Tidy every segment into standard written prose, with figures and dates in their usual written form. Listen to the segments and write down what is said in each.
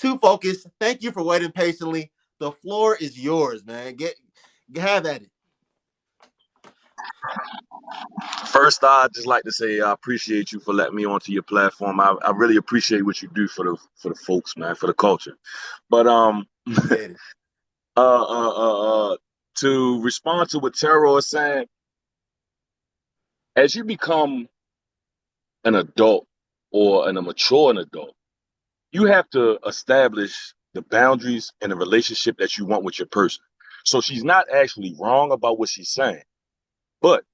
too focused. Thank you for waiting patiently. The floor is yours, man. Have at it. First, I'd just like to say I appreciate you for letting me onto your platform. I really appreciate what you do for the folks, man, for the culture. But Appreciate it. uh, uh, uh, uh, to respond to what Taro is saying, as you become an adult or a mature adult, you have to establish the boundaries in the relationship that you want with your person. So she's not actually wrong about what she's saying, but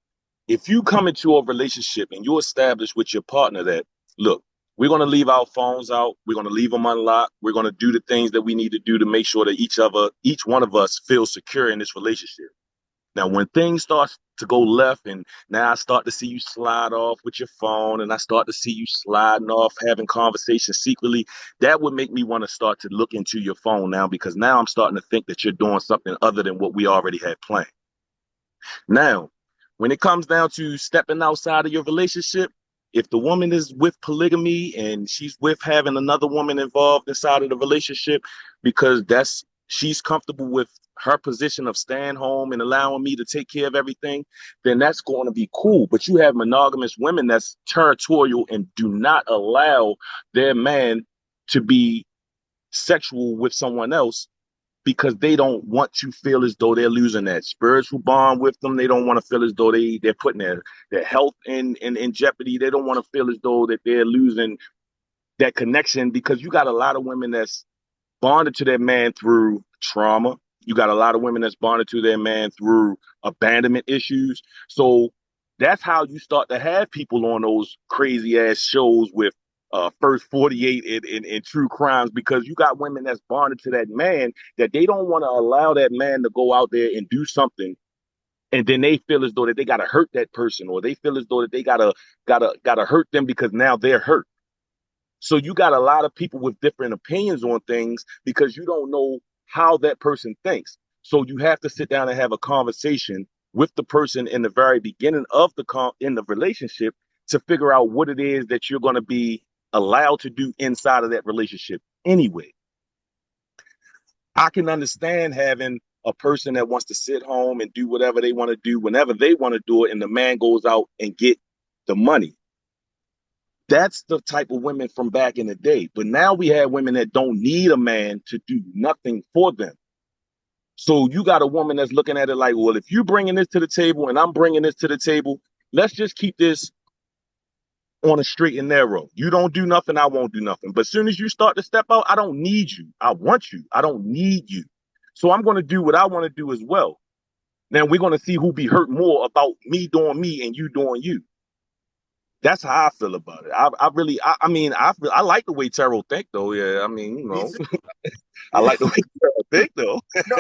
if you come into a relationship and you establish with your partner that, look, we're going to leave our phones out, we're going to leave them unlocked, we're going to do the things that we need to do to make sure that each one of us feels secure in this relationship. Now, when things start to go left, and now I start to see you slide off with your phone, and I start to see you sliding off, having conversations secretly, that would make me want to start to look into your phone now, because now I'm starting to think that you're doing something other than what we already had planned. Now, when it comes down to stepping outside of your relationship, if the woman is with polygamy and she's with having another woman involved inside of the relationship because that's she's comfortable with her position of staying home and allowing me to take care of everything, then that's going to be cool. But you have monogamous women that's territorial and do not allow their man to be sexual with someone else because they don't want to feel as though they're losing that spiritual bond with them. They don't want to feel as though they're putting their health in jeopardy. They don't want to feel as though that they're losing that connection, because you got a lot of women that's bonded to their man through trauma. You got a lot of women that's bonded to their man through abandonment issues. So that's how you start to have people on those crazy ass shows with First 48 in true crimes, because you got women that's bonded to that man that they don't want to allow that man to go out there and do something, and then they feel as though that they gotta hurt that person, or they feel as though that they gotta hurt them because now they're hurt. So you got a lot of people with different opinions on things because you don't know how that person thinks. So you have to sit down and have a conversation with the person in the very beginning of in the relationship to figure out what it is that you're going to be allowed to do inside of that relationship anyway. I can understand having a person that wants to sit home and do whatever they want to do whenever they want to do it, and the man goes out and get the money. That's the type of women from back in the day. But now we have women that don't need a man to do nothing for them. So you got a woman that's looking at it like, well, if you're bringing this to the table and I'm bringing this to the table, let's just keep this on a straight and narrow. You don't do nothing, I won't do nothing. But as soon as you start to step out, I don't need you. I want you. I don't need you. So I'm going to do what I want to do as well. Now we're going to see who be hurt more about me doing me and you doing you. That's how I feel about it. I really, I like the way Terrell think though. Yeah, I mean, Me too. I like the way Terrell think though. No,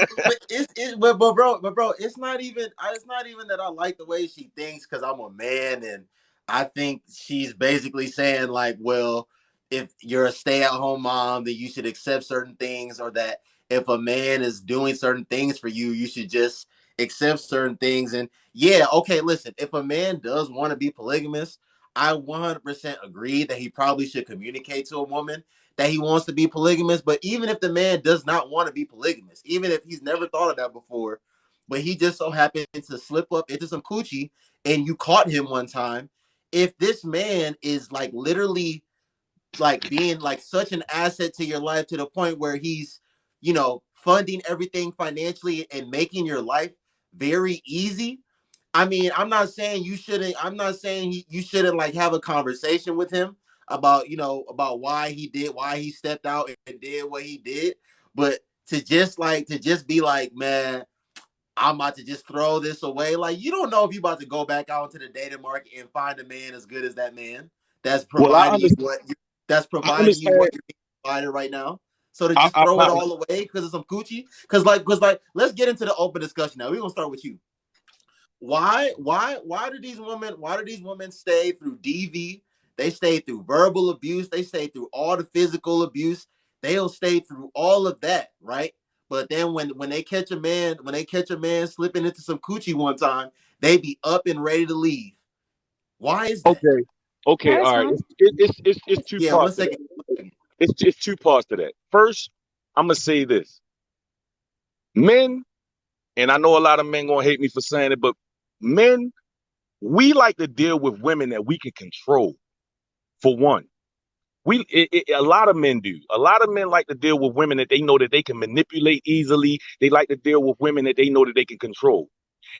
but bro, it's not even that I like the way she thinks because I'm a man, and I think she's basically saying like, well, if you're a stay-at-home mom, then you should accept certain things, or that if a man is doing certain things for you, you should just accept certain things. And yeah, okay, listen, if a man does want to be polygamous, I 100% agree that he probably should communicate to a woman that he wants to be polygamous. But even if the man does not want to be polygamous, even if he's never thought of that before, but he just so happened to slip up into some coochie and you caught him one time, if this man is like literally like being like such an asset to your life to the point where he's, funding everything financially and making your life very easy. I mean, I'm not saying you shouldn't. I'm not saying you shouldn't like have a conversation with him about about why he stepped out and did what he did. But to just be like, man, I'm about to just throw this away. Like, you don't know if you're about to go back out into the dating market and find a man as good as that man that's Well, providing you I understand. what you're being provided right now. So to I, just I, throw it I all away because of some coochie, because like, let's get into the open discussion now. We're gonna start with you. Why do these women stay through DV? They stay through verbal abuse. They stay through all the physical abuse. They'll stay through all of that, right? But then when they catch a man, slipping into some coochie one time, they be up and ready to leave. Why is that? okay, okay, That's all right. fine. It's two Yeah, one parts to second. that. It's just two parts to that. First, I'm gonna say this: men, and I know a lot of men gonna hate me for saying it, but men, we like to deal with women that we can control. For one, a lot of men do. A lot of men like to deal with women that they know that they can manipulate easily. They like to deal with women that they know that they can control.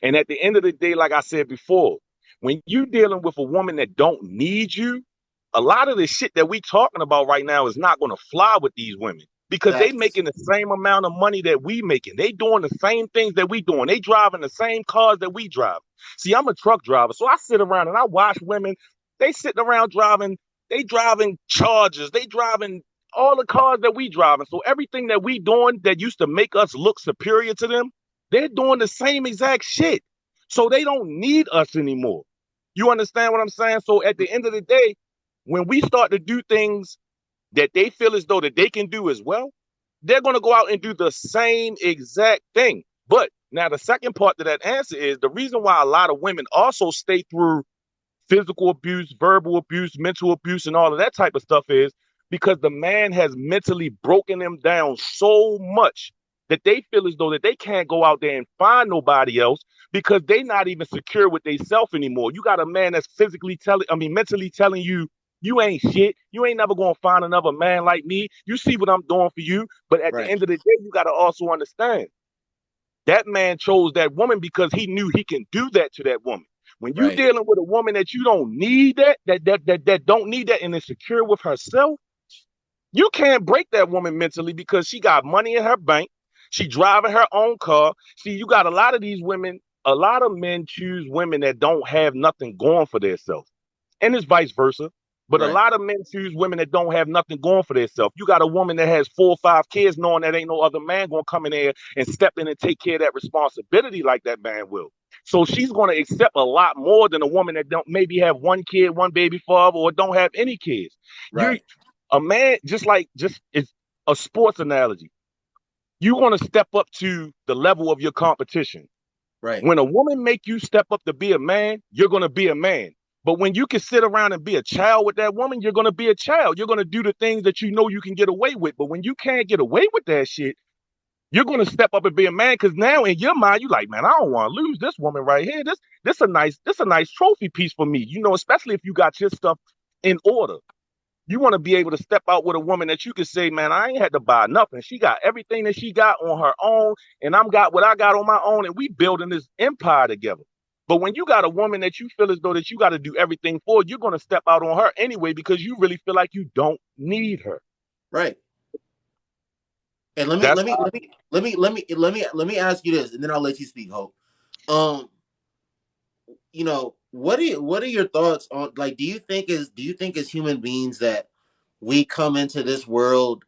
And at the end of the day, like I said before, when you dealing with a woman that don't need you, a lot of the shit that we talking about right now is not going to fly with these women because they Facts. making the same amount of money that we making. They doing the same things that we doing. They driving the same cars that we drive. See, I'm a truck driver, so I sit around and I watch women. They sitting around driving. They driving Chargers. They driving all the cars that we driving. So everything that we doing that used to make us look superior to them, they're doing the same exact shit. So they don't need us anymore. You understand what I'm saying? So at the end of the day, when we start to do things that they feel as though that they can do as well, they're going to go out and do the same exact thing. But now the second part to that answer is the reason why a lot of women also stay through physical abuse, verbal abuse, mental abuse, and all of that type of stuff is because the man has mentally broken them down so much that they feel as though that they can't go out there and find nobody else because they're not even secure with themselves anymore. You got a man that's mentally telling you, you ain't shit. You ain't never gonna find another man like me. You see what I'm doing for you. But at the Right. end of the day, you gotta also understand that man chose that woman because he knew he can do that to that woman. When you Right. dealing with a woman that you don't need that don't need that and is secure with herself, you can't break that woman mentally because she got money in her bank. She driving her own car. See, you got a lot of these women, a lot of men choose women that don't have nothing going for themselves. And it's vice versa. But a Right. lot of men choose women that don't have nothing going for themselves. You got a woman that has 4 or 5 kids knowing that ain't no other man gonna come in there and step in and take care of that responsibility like that man will. So she's gonna accept a lot more than a woman that don't maybe have 1 kid, one baby father, or don't have any kids. You're Right. a man, just it's a sports analogy. You want to step up to the level of your competition. Right. When a woman make you step up to be a man, you're gonna be a man. But when you can sit around and be a child with that woman, you're gonna be a child. You're gonna do the things that you know you can get away with. But when you can't get away with that shit, you're gonna step up and be a man. Because now in your mind, you like, man, I don't want to lose this woman right here. This a nice trophy piece for me. You know, especially if you got your stuff in order. You want to be able to step out with a woman that you can say, man, I ain't had to buy nothing. She got everything that she got on her own, and I'm got what I got on my own, and we building this empire together. But when you got a woman that you feel as though that you got to do everything for, you're gonna step out on her anyway because you really feel like you don't need her. Right. And let me That's let me let me let me let me let me let me ask you this, and then I'll let you speak, Hope. Um, what are your thoughts on, like, do you think as human beings that we come into this world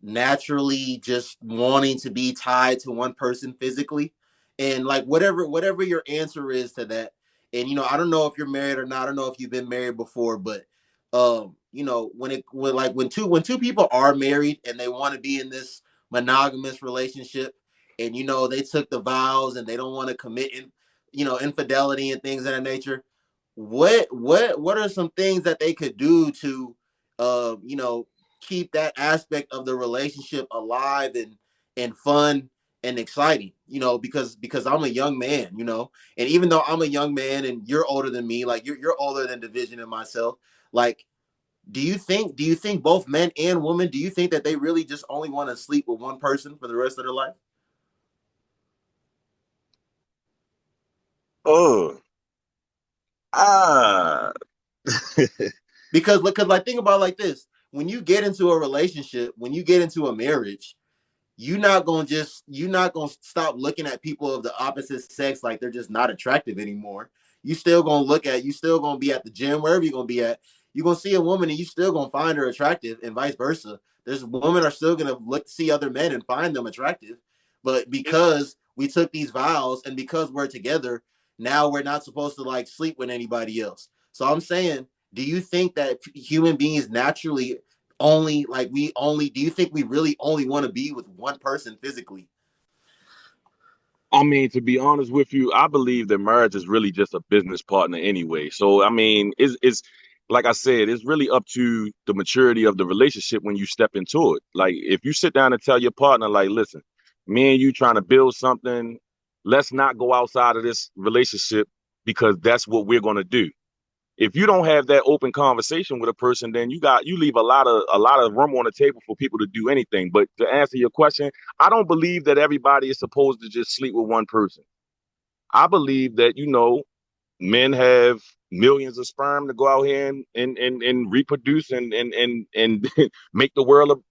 naturally just wanting to be tied to one person physically, and like whatever your answer is to that, and I don't know if you're married or not, I don't know if you've been married before, but when two people are married and they want to be in this monogamous relationship, and they took the vows and they don't want to commit infidelity and things of that nature, what are some things that they could do to uh you know keep that aspect of the relationship alive and fun and exciting, because I'm a young man, and even though I'm a young man and you're older than me, like you're older than Division and myself, like, do you think both men and women, do you think that they really just only want to sleep with one person for the rest of their life? oh ah Because like, think about it like this: when you get into a relationship, when you get into a marriage, you're not gonna stop looking at people of the opposite sex like they're just not attractive anymore. You still gonna be at the gym, wherever you're gonna be at. You're gonna see a woman and you still gonna find her attractive, and vice versa. There's women are still gonna look see other men and find them attractive. But because we took these vows and because we're together, now we're not supposed to like sleep with anybody else. So I'm saying, do you think that human beings naturally do you think we really only want to be with one person physically? I mean, to be honest with you, I believe that marriage is really just a business partner anyway. So I mean, it's like I said, it's really up to the maturity of the relationship when you step into it. Like if you sit down and tell your partner, like, listen, me and you trying to build something, let's not go outside of this relationship because that's what we're gonna do. If you don't have that open conversation with a person, then you leave a lot of room on the table for people to do anything. But to answer your question, I don't believe that everybody is supposed to just sleep with one person. I believe that, men have millions of sperm to go out here and reproduce and make the world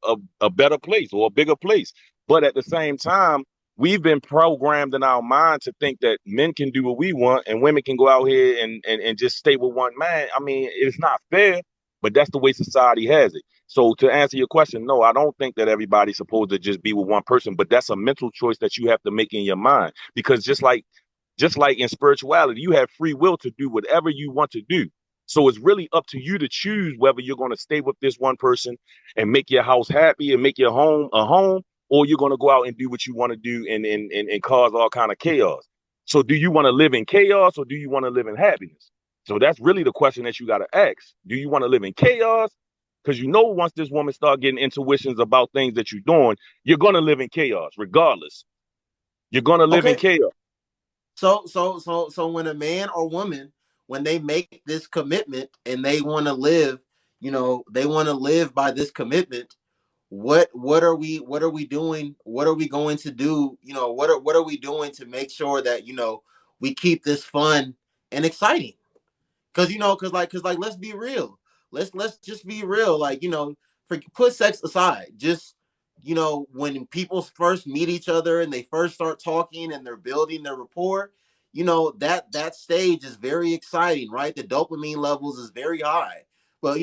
a better place or a bigger place. But at the same time, we've been programmed in our mind to think that men can do what we want and women can go out here and just stay with one man. I mean, it's not fair, but that's the way society has it. So to answer your question, no, I don't think that everybody's supposed to just be with one person, but that's a mental choice that you have to make in your mind. Because just like in spirituality, you have free will to do whatever you want to do. So it's really up to you to choose whether you're going to stay with this one person and make your house happy and make your home a home, or you're going to go out and do what you want to do and cause all kind of chaos. So do you want to live in chaos or do you want to live in happiness? So that's really the question that you got to ask. Do you want to live in chaos? Because once this woman start getting intuitions about things that you're doing, you're going to live in chaos regardless. You're going to live in Okay. chaos. So when a man or woman, when they make this commitment and they want to live, they want to live by this commitment. What are we doing? What are we going to do? What are we doing to make sure that we keep this fun and exciting? Because let's be real. Let's just be real. Put sex aside. Just when people first meet each other and they first start talking and they're building their rapport, that stage is very exciting, right? The dopamine levels is very high. But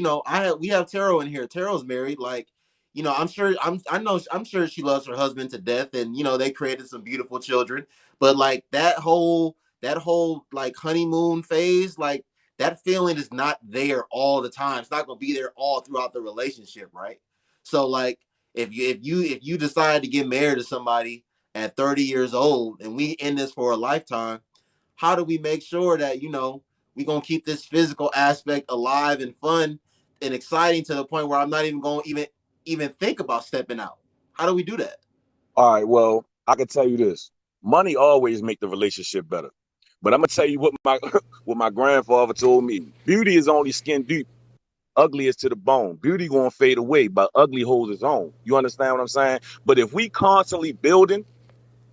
we have Taro in here. Taro's married. I'm sure she loves her husband to death, and they created some beautiful children. But like that whole like honeymoon phase, like that feeling is not there all the time. It's not going to be there all throughout the relationship, right? So like if you decide to get married to somebody at 30 years old and we in this for a lifetime, how do we make sure that we're going to keep this physical aspect alive and fun and exciting to the point where I'm not even going to even think about stepping out? How do we do that? All right, well, I can tell you this. Money always make the relationship better. But I'm gonna tell you what my what my grandfather told me. Beauty is only skin deep, ugly is to the bone. Beauty gonna fade away, but ugly holds its own. You understand what I'm saying? But if we constantly building,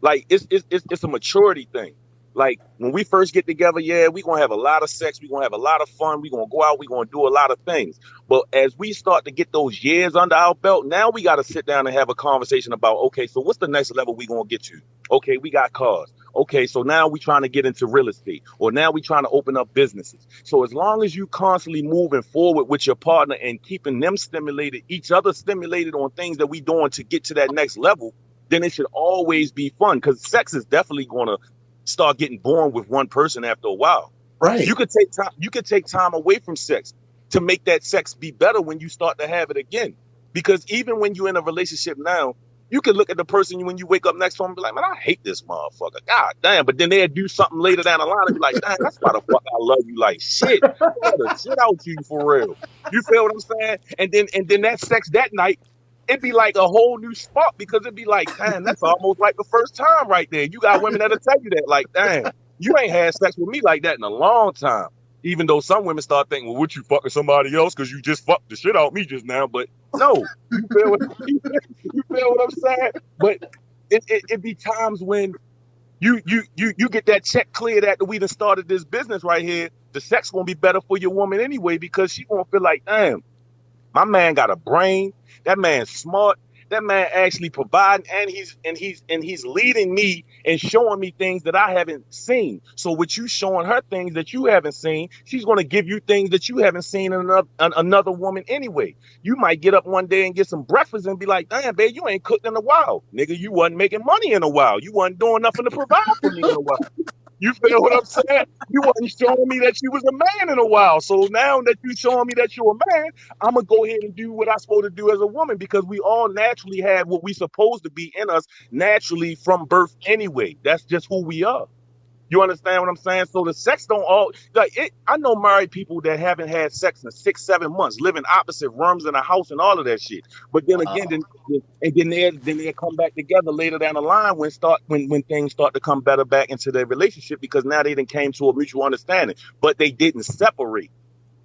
like it's a maturity thing. Like when we first get together, yeah, we gonna have a lot of sex, we gonna have a lot of fun, we gonna go out, we gonna do a lot of things. But as we start to get those years under our belt, now we gotta sit down and have a conversation about, okay, so what's the next level we gonna get to? Okay, we got cars. Okay, so now we trying to get into real estate, or now we trying to open up businesses. So as long as you constantly moving forward with your partner and keeping them stimulated, each other stimulated on things that we doing to get to that next level, then it should always be fun because sex is definitely going to start getting boring with one person after a while. You Right. could take time. You could take time away from sex to make that sex be better when you start to have it again. Because even when you're in a relationship now, you can look at the person when you wake up next to them and be like, man, I hate this motherfucker. God damn. But then they'll do something later down the line and be like, damn, that's why the fuck I love you like shit. I love the shit out you for real. You feel what I'm saying? And then that sex that night, it'd be like a whole new spot because it'd be like, damn, that's almost like the first time right there. You got women that'll tell you that, like, damn, you ain't had sex with me like that in a long time. Even though some women start thinking, well, what you fucking somebody else because you just fucked the shit out of me just now. But no, you feel what you feel what I'm saying? But it be times when you get that check cleared after we done started this business right here. The sex gonna be better for your woman anyway because she gonna feel like, damn, my man got a brain. That man's smart. That man actually providing, and he's leading me and showing me things that I haven't seen. So with you showing her things that you haven't seen, she's going to give you things that you haven't seen in another woman anyway. You might get up one day and get some breakfast and be like, damn, babe, you ain't cooked in a while. Nigga, you wasn't making money in a while. You wasn't doing nothing to provide for me in a while. You feel what I'm saying? You wasn't showing me that you was a man in a while. So now that you showing me that you're a man, I'm gonna go ahead and do what I'm supposed to do as a woman because we all naturally have what we supposed to be in us naturally from birth anyway. That's just who we are. You understand what I'm saying? So the sex don't all like it. I know married people that haven't had sex in 6, 7 months, living opposite rooms in a house and all of that shit. But then again, Wow. then they come back together later down the line when things start to come better back into their relationship because now they done came to a mutual understanding. But they didn't separate.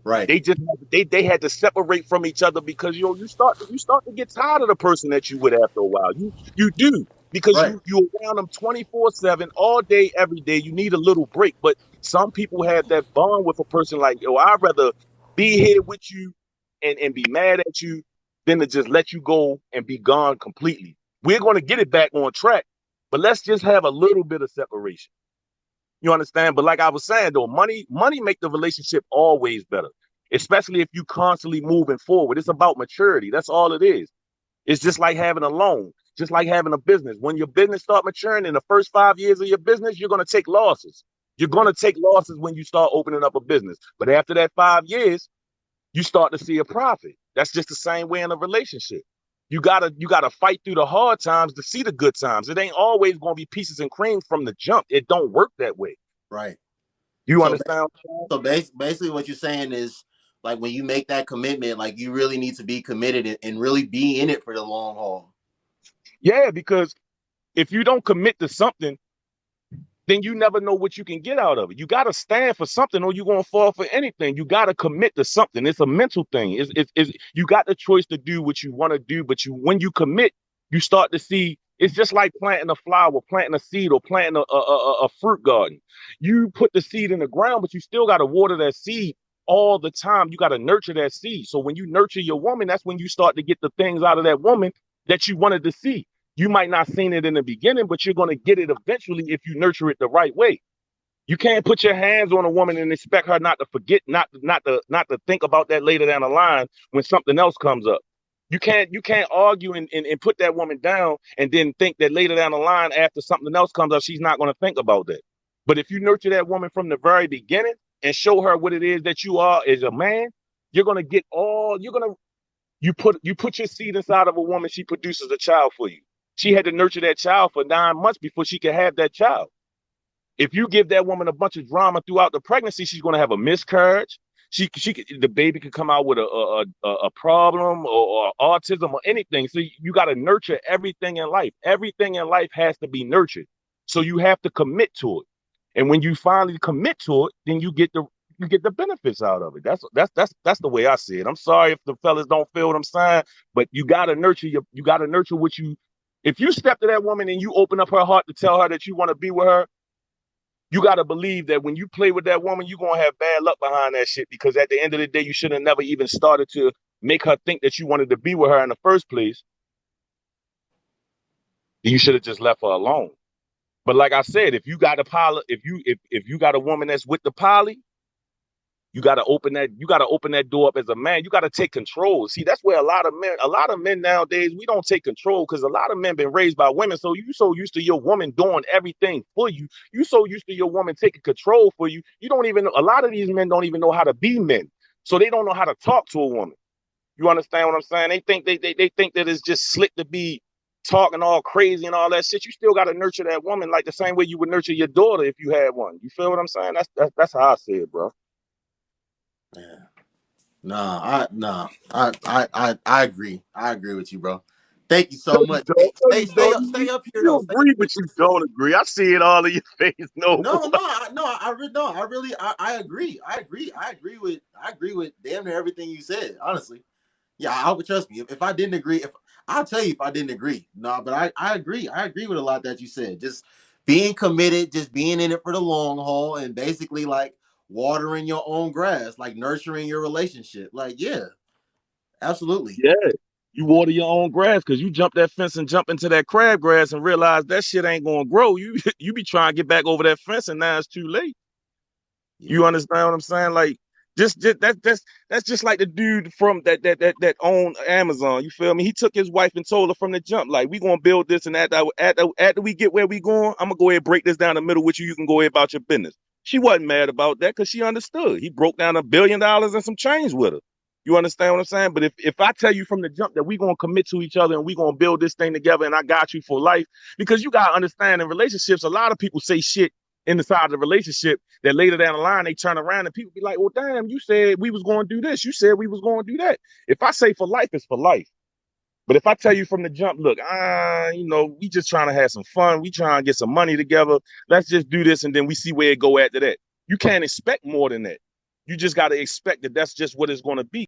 Right. They had to separate from each other because you start to get tired of the person that you with after a while. You do because Right. you around them 24/7 all day every day. You need a little break, but some people have that bond with a person like yo. I'd rather be here with you and be mad at you than to just let you go and be gone completely. We're going to get it back on track, but let's just have a little bit of separation. You understand? But like I was saying though, money make the relationship always better, especially if you constantly moving forward. It's about maturity. That's all it is. It's just like having a loan, just like having a business. When your business start maturing in the first 5 years of your business, you're gonna take losses. You're Right. gonna take losses when you start opening up a business. But after that 5 years, you start to see a profit. That's just the same way in a relationship. You gotta fight through the hard times to see the good times. It ain't always gonna be pieces and cream from the jump. It don't work that way. Right. You So understand? basically what you're saying is like when you make that commitment, like you really need to be committed and really be in it for the long haul. Yeah, because if you don't commit to something, then you never know what you can get out of it. You got to stand for something or you're going to fall for anything. You got to commit to something. It's a mental thing. You got the choice to do what you want to do, but when you commit, you start to see it's just like planting a flower, planting a seed, or planting a fruit garden. You put the seed in the ground, but you still got to water that seed all the time. You got to nurture that seed. So when you nurture your woman, that's when you start to get the things out of that woman that you wanted to see. You might not seen it in the beginning, but you're going to get it eventually if you nurture it the right way. You can't put your hands on a woman and expect her not to forget, not to think about that later down the line when something else comes up. You can't argue and put that woman down and then think that later down the line after something else comes up, she's not going to think about that. But if you nurture that woman from the very beginning and show her what it is that you are as a man, you're gonna get all you're gonna you put your seed inside of a woman, she produces a child for you. She had to nurture that child for 9 months before she could have that child. If you give that woman a bunch of drama throughout the pregnancy, she's going to have a miscarriage. The baby could come out with a problem or autism or anything. So you got to nurture everything in life. Everything in life has to be nurtured. So you have to commit to it. And when you finally commit to it, then you get the benefits out of it. That's the way I see it. I'm sorry if the fellas don't feel what I'm saying, but you gotta nurture what you. If you step to that woman and you open up her heart to tell her that you want to be with her, you got to believe that when you play with that woman, you're going to have bad luck behind that shit because at the end of the day, you should have never even started to make her think that you wanted to be with her in the first place. You should have just left her alone. But like I said, if you got a poly, if you got a woman that's with the poly, you got to open that door up as a man. You got to take control. See, that's where a lot of men nowadays, we don't take control because a lot of men been raised by women. So you so used to your woman doing everything for you. You so used to your woman taking control for you. You don't even a lot of these men don't even know how to be men. So they don't know how to talk to a woman. You understand what I'm saying? They think that it's just slick to be talking all crazy and all that shit. You still got to nurture that woman like the same way you would nurture your daughter if you had one. You feel what I'm saying? That's how I see it, bro. Yeah. I agree. I agree with you, bro. Thank you so much. Hey, No, stay you stay don't. up stay up here You though. Stay up agree, here. but you don't agree. I see it all in your face. No, I really I agree. I agree with damn near everything you said, honestly. Yeah, I would trust me. If I didn't agree, if I'll tell you if I didn't agree. No, but I agree. I agree with a lot that you said. Just being committed, just being in it for the long haul, and basically like watering your own grass, like nurturing your relationship. Like, yeah, absolutely. yeah, you water your own grass because you jump that fence and jump into that crabgrass and realize that shit ain't gonna grow. You be trying to get back over that fence and now it's too late. You Yeah. understand what I'm saying? Like just that's just like the dude from that owned Amazon. You feel me? He took his wife and told her from the jump, like, we gonna build this and after we get where we going, I'm gonna go ahead and break this down the middle with you. You can go ahead about your business. She wasn't mad about that because she understood. He broke down $1 billion and some change with her. You understand what I'm saying? But if I tell you from the jump that we gonna commit to each other and we gonna build this thing together and I got you for life, because you gotta understand in relationships, a lot of people say shit in the side of the relationship that later down the line, they turn around and people be like, well, damn, you said we was going to do this. You said we was going to do that. If I say for life, it's for life. But if I tell you from the jump, look, we just trying to have some fun. We trying to get some money together. Let's just do this. And then we see where it go after that. You can't expect more than that. You just got to expect that that's just what it's going to be.